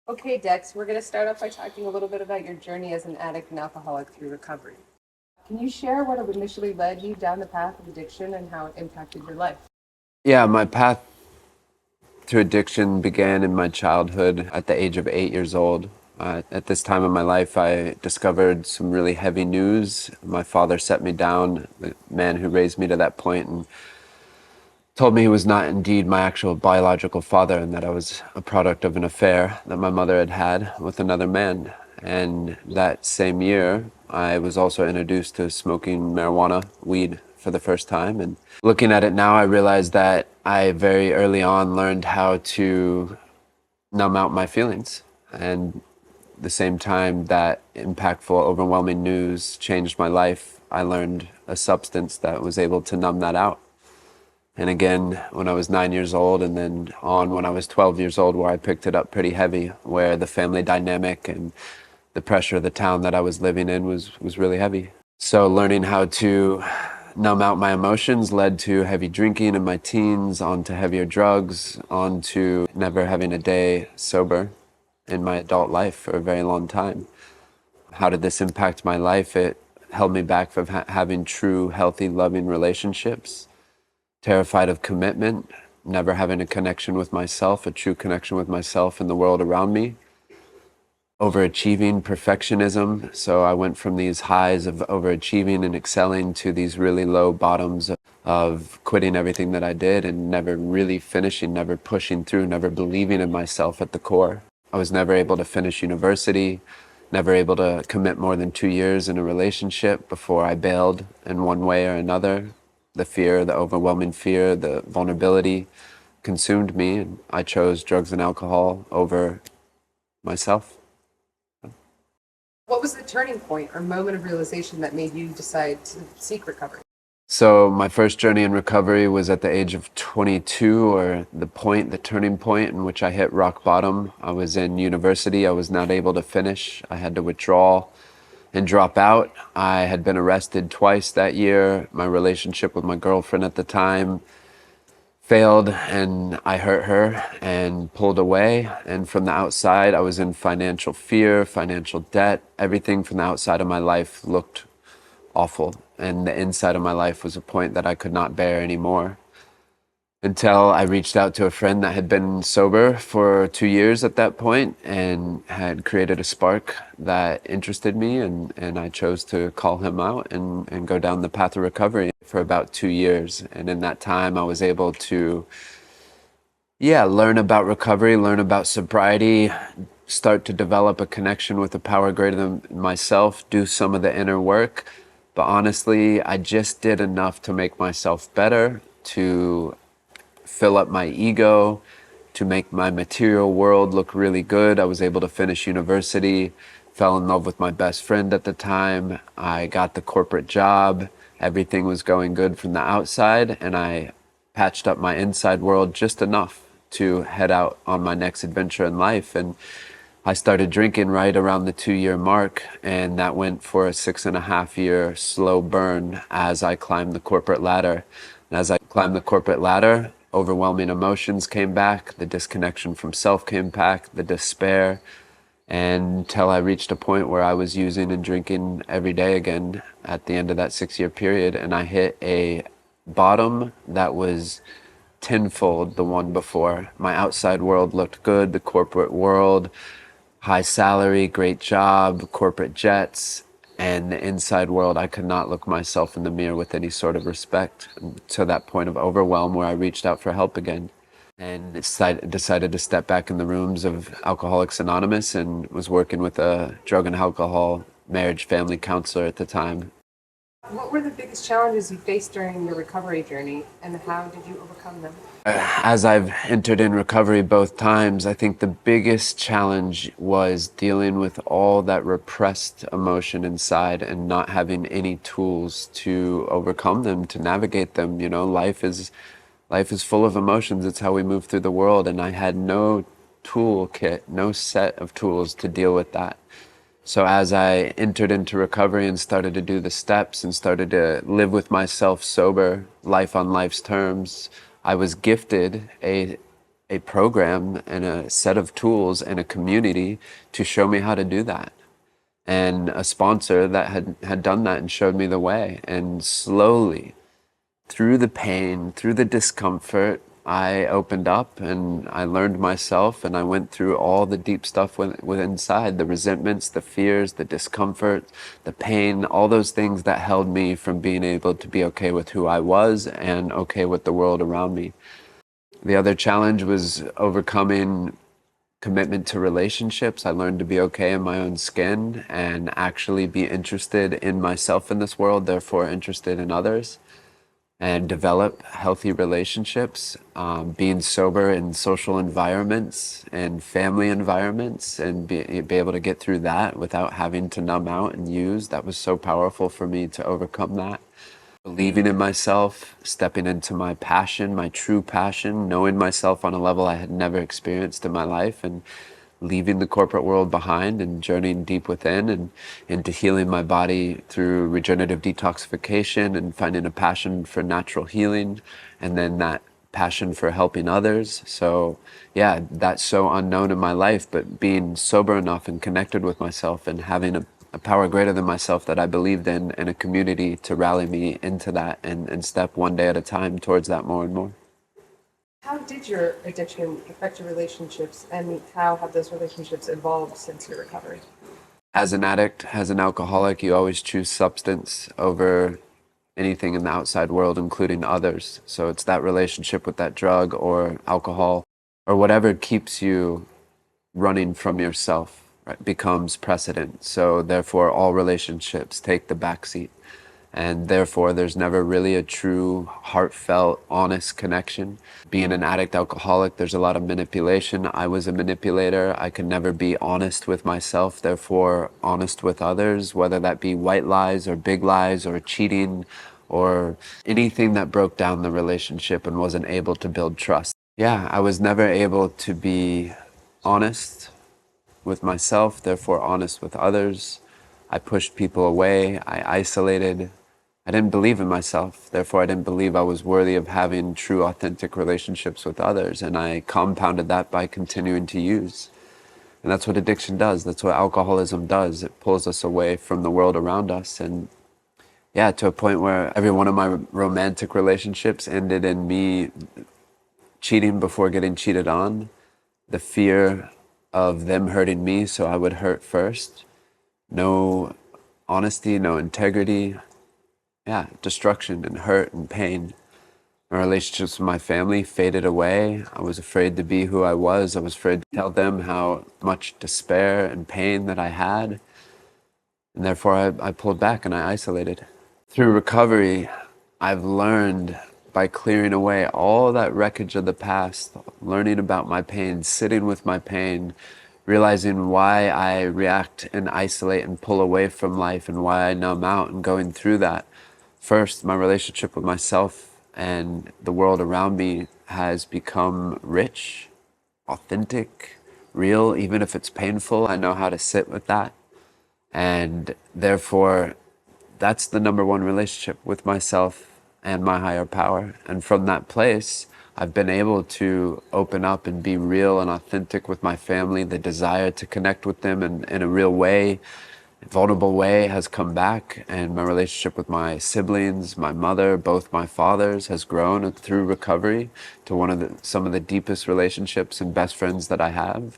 Okay, Dex, we're going to start off by talking a little bit about your journey as an addict and alcoholic through recovery. Can you share what initially led you down the path of addiction and how it impacted your life? Yeah, my path to addiction began in my childhood at the age of 8 years old. At this time in my life, I discovered some really heavy news. My father set me down, the man who raised me to that point, and told me he was not indeed my actual biological father and that I was a product of an affair that my mother had had with another man. And that same year, I was also introduced to smoking marijuana, weed, for the first time. And looking at it now, I realize that I very early on learned how to numb out my feelings. And the same time that impactful, overwhelming news changed my life, I learned a substance that was able to numb that out. And again, when I was 9 years old, and then on when I was 12 years old, where I picked it up pretty heavy, where the family dynamic and the pressure of the town that I was living in was really heavy. So learning how to numb out my emotions led to heavy drinking in my teens, on to heavier drugs, on to never having a day sober in my adult life for a very long time. How did this impact my life? It held me back from having true, healthy, loving relationships. Terrified of commitment, never having a connection with myself, a true connection with myself and the world around me. Overachieving, perfectionism. So I went from these highs of overachieving and excelling to these really low bottoms of quitting everything that I did and never really finishing, never pushing through, never believing in myself at the core. I was never able to finish university, never able to commit more than 2 years in a relationship before I bailed in one way or another. The fear, the overwhelming fear, the vulnerability consumed me, and I chose drugs and alcohol over myself. What was the turning point or moment of realization that made you decide to seek recovery? So my first journey in recovery was at the age of 22, or the turning point in which I hit rock bottom. I was in university. I was not able to finish. I had to withdraw and drop out. I had been arrested twice that year. My relationship with my girlfriend at the time failed, and I hurt her and pulled away. And from the outside, I was in financial fear, financial debt. Everything from the outside of my life looked awful, and the inside of my life was a point that I could not bear anymore. Until I reached out to a friend that had been sober for 2 years at that point and had created a spark that interested me, and I chose to call him out and go down the path of recovery for about 2 years. And in that time, I was able to, learn about recovery, learn about sobriety, start to develop a connection with a power greater than myself, do some of the inner work. But honestly, I just did enough to make myself better, to fill up my ego, to make my material world look really good. I was able to finish university, fell in love with my best friend at the time. I got the corporate job. Everything was going good from the outside, and I patched up my inside world just enough to head out on my next adventure in life. And I started drinking right around the 2 year mark, and that went for a 6.5 year slow burn as I climbed the corporate ladder. And as I climbed the corporate ladder, overwhelming emotions came back, the disconnection from self came back, the despair, until I reached a point where I was using and drinking every day again at the end of that 6 year period. And I hit a bottom that was tenfold the one before. My outside world looked good, the corporate world, high salary, great job, corporate jets, and the inside world, I could not look myself in the mirror with any sort of respect, to that point of overwhelm where I reached out for help again and decided to step back in the rooms of Alcoholics Anonymous, and was working with a drug and alcohol marriage family counselor at the time. What were the biggest challenges you faced during your recovery journey, and how did you overcome them? As I've entered in recovery both times, I think the biggest challenge was dealing with all that repressed emotion inside and not having any tools to overcome them, to navigate them. You know, life is full of emotions. It's how we move through the world, and I had no toolkit, no set of tools to deal with that. So as I entered into recovery and started to do the steps and started to live with myself sober, life on life's terms, I was gifted a a program and a set of tools and a community to show me how to do that, and a sponsor that had done that and showed me the way. And slowly, through the pain, through the discomfort, I opened up and I learned myself, and I went through all the deep stuff with inside, the resentments, the fears, the discomfort, the pain, all those things that held me from being able to be okay with who I was and okay with the world around me. The other challenge was overcoming commitment to relationships. I learned to be okay in my own skin and actually be interested in myself in this world, therefore interested in others, and develop healthy relationships, being sober in social environments and family environments, and be able to get through that without having to numb out and use. That was so powerful for me to overcome that. Believing in myself, stepping into my passion, my true passion, knowing myself on a level I had never experienced in my life, and leaving the corporate world behind and journeying deep within and into healing my body through regenerative detoxification and finding a passion for natural healing, and then that passion for helping others. So yeah, that's so unknown in my life, but being sober enough and connected with myself and having a power greater than myself that I believed in, and a community to rally me into that and step one day at a time towards that more and more. How did your addiction affect your relationships, and how have those relationships evolved since your recovery? As an addict, as an alcoholic, you always choose substance over anything in the outside world, including others. So it's that relationship with that drug or alcohol or whatever keeps you running from yourself, right, becomes precedent. So therefore, all relationships take the backseat. And therefore, there's never really a true, heartfelt, honest connection. Being an addict alcoholic, there's a lot of manipulation. I was a manipulator. I could never be honest with myself, therefore honest with others, whether that be white lies or big lies or cheating or anything that broke down the relationship and wasn't able to build trust. Yeah, I was never able to be honest with myself, therefore honest with others. I pushed people away. I isolated. I didn't believe in myself, therefore I didn't believe I was worthy of having true, authentic relationships with others, and I compounded that by continuing to use. And that's what addiction does. That's what alcoholism does. It pulls us away from the world around us. And yeah, to a point where every one of my romantic relationships ended in me cheating before getting cheated on. The fear of them hurting me, so I would hurt first. No honesty, no integrity. Yeah, destruction and hurt and pain. My relationships with my family faded away. I was afraid to be who I was. I was afraid to tell them how much despair and pain that I had. And therefore, I pulled back and I isolated. Through recovery, I've learned by clearing away all that wreckage of the past, learning about my pain, sitting with my pain, realizing why I react and isolate and pull away from life and why I numb out, and going through that. First, my relationship with myself and the world around me has become rich, authentic, real, even if it's painful. I know how to sit with that. And therefore, that's the number one relationship with myself and my higher power. And from that place, I've been able to open up and be real and authentic with my family. The desire to connect with them in a real way, vulnerable way, has come back, and my relationship with my siblings, my mother, both my fathers, has grown through recovery to some of the deepest relationships and best friends that I have.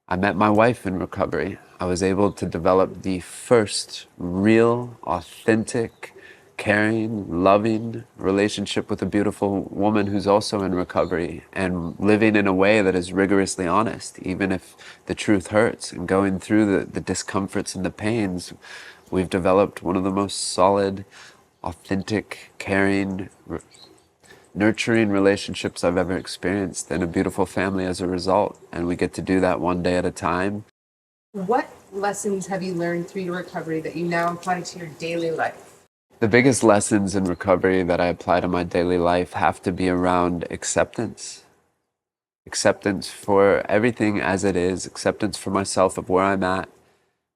I met my wife in recovery. I was able to develop the first real, authentic, caring, loving relationship with a beautiful woman who's also in recovery and living in a way that is rigorously honest, even if the truth hurts, and going through the discomforts and the pains. We've developed one of the most solid, authentic, caring, nurturing relationships I've ever experienced, and a beautiful family as a result. And we get to do that one day at a time. What lessons have you learned through your recovery that you now apply to your daily life? The biggest lessons in recovery that I apply to my daily life have to be around acceptance. Acceptance for everything as it is, acceptance for myself of where I'm at,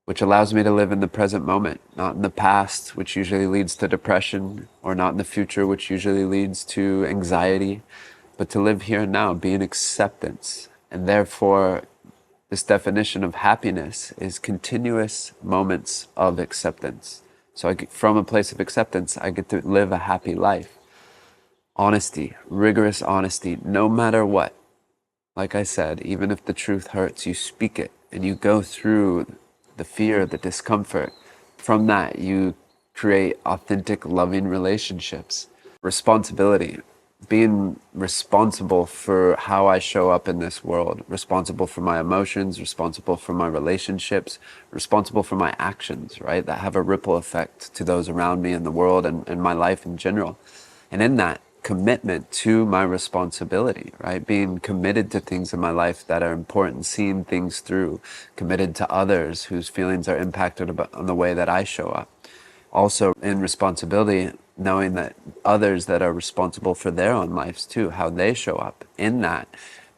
which allows me to live in the present moment, not in the past, which usually leads to depression, or not in the future, which usually leads to anxiety. but to live here and now, be in acceptance. And therefore, this definition of happiness is continuous moments of acceptance. So from a place of acceptance, I get to live a happy life. Honesty, rigorous honesty, no matter what. Like I said, even if the truth hurts, you speak it and you go through the fear, the discomfort. From that, you create authentic, loving relationships. Responsibility, being responsible for how I show up in this world, responsible for my emotions, responsible for my relationships, responsible for my actions, right? That have a ripple effect to those around me in the world and my life in general. And in that, commitment to my responsibility, right? Being committed to things in my life that are important, seeing things through, committed to others whose feelings are impacted on the way that I show up. Also in responsibility, knowing that others that are responsible for their own lives too, how they show up. In that,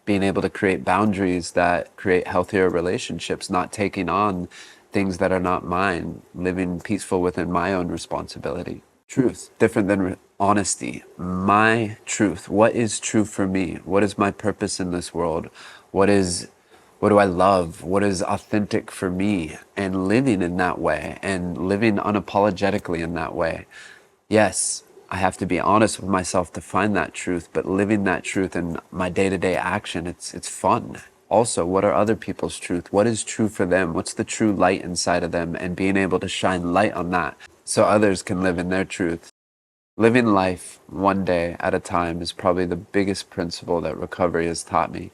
being able to create boundaries that create healthier relationships, not taking on things that are not mine, living peaceful within my own responsibility. Truth, different than honesty. My truth. What is true for me? What is my purpose in this world? What do I love? What is authentic for me? And living in that way and living unapologetically in that way. Yes, I have to be honest with myself to find that truth, but living that truth in my day-to-day action, it's fun. Also, what are other people's truth? What is true for them? What's the true light inside of them? And being able to shine light on that so others can live in their truth. Living life one day at a time is probably the biggest principle that recovery has taught me.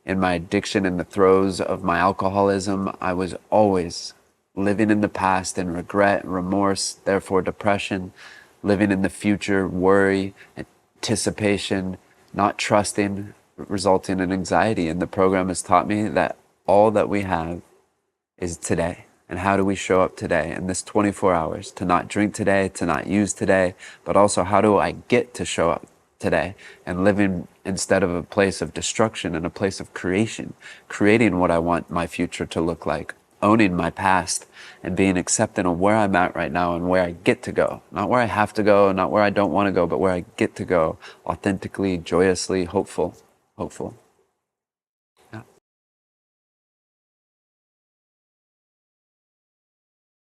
In my addiction, in the throes of my alcoholism, I was always living in the past in regret, remorse, therefore depression, living in the future, worry, anticipation, not trusting, resulting in anxiety. And the program has taught me that all that we have is today. And how do we show up today in this 24 hours? To not drink today, to not use today, but also how do I get to show up today and living instead of a place of destruction and a place of creation, creating what I want my future to look like, owning my past and being accepting of where I'm at right now and where I get to go. Not where I have to go, not where I don't want to go, but where I get to go authentically, joyously, hopeful.